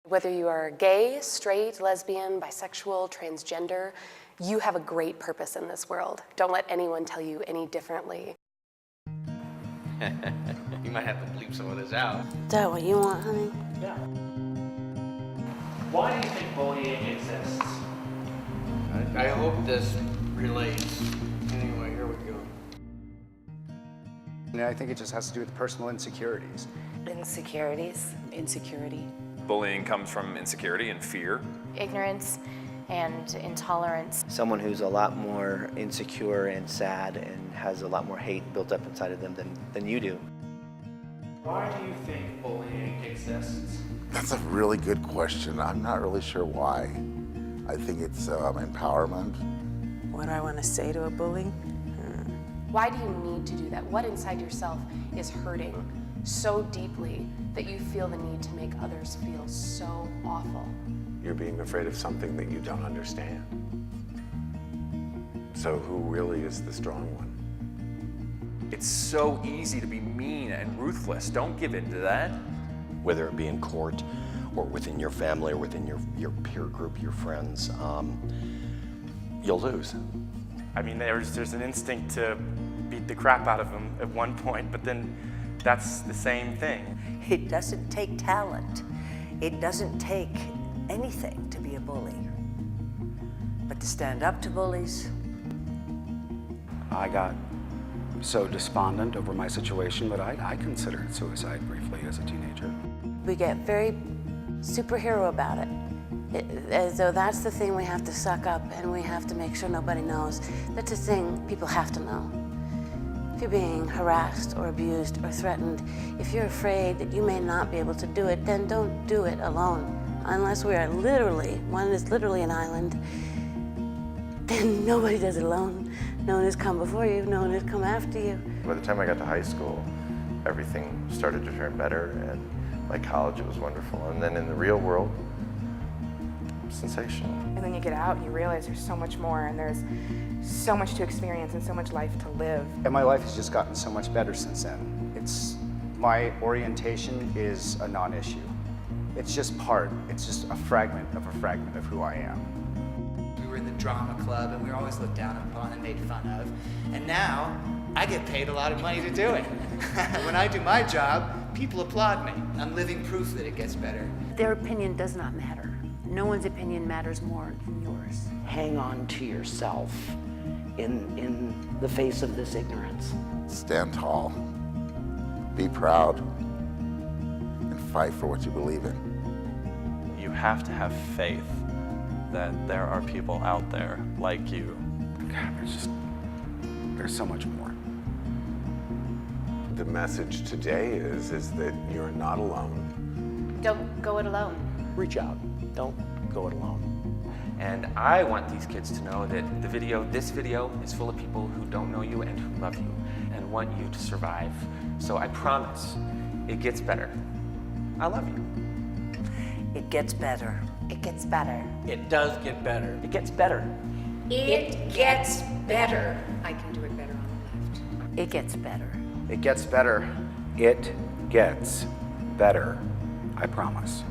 Whether you are gay, straight, lesbian, bisexual, transgender, you have a great purpose in this world. Don't let anyone tell you any differently. You might have to bleep some of this out. Is that what you want, honey? Yeah. Why do you think bullying exists? I hope this relates. Anyway, here we go. And I think it just has to do with personal insecurities. Insecurities. Insecurity. Bullying comes from insecurity and fear. Ignorance and intolerance. Someone who's a lot more insecure and sad and has a lot more hate built up inside of them than you do. Why do you think bullying exists? That's a really good question. I'm not really sure why. I think it's empowerment. What do I want to say to a bully? Why do you need to do that? What inside yourself is hurting so deeply that you feel the need to make others feel so awful? You're being afraid of something that you don't understand. So who really is the strong one? It's so easy to be mean and ruthless. Don't give in to that. Whether it be in court or within your family or within your peer group, your friends, you'll lose. I mean, there's an instinct to beat the crap out of them at one point, but then that's the same thing. It doesn't take talent. It doesn't take anything to be a bully. But to stand up to bullies. I got so despondent over my situation that I considered suicide briefly as a teenager. We get very superhero about it. As though that's the thing we have to suck up and we have to make sure nobody knows. That's a thing people have to know. If you're being harassed or abused or threatened, if you're afraid that you may not be able to do it, then don't do it alone. Unless we are literally, one is literally an island, then nobody does it alone. No one has come before you, no one has come after you. By the time I got to high school, everything started to turn better, and like college, it was wonderful. And then in the real world, sensational. And then you get out and you realize there's so much more, and there's so much to experience and so much life to live. And my life has just gotten so much better since then. My orientation is a non-issue. It's just it's just a fragment of who I am. We were in the drama club and we were always looked down upon and made fun of. And now, I get paid a lot of money to do it. When I do my job, people applaud me. I'm living proof that it gets better. Their opinion does not matter. No one's opinion matters more than yours. Hang on to yourself in the face of this ignorance. Stand tall. Be proud. And fight for what you believe in. You have to have faith that there are people out there like you. God, there's so much more. The message today is that you're not alone. Don't go it alone. Reach out. Don't go it alone. And I want these kids to know that this video is full of people who don't know you and who love you and want you to survive. So I promise, it gets better. I love you. It gets better. It gets better. It does get better. It gets better. It gets better. I can do it better on the left. It gets better. It gets better. It gets better. I promise.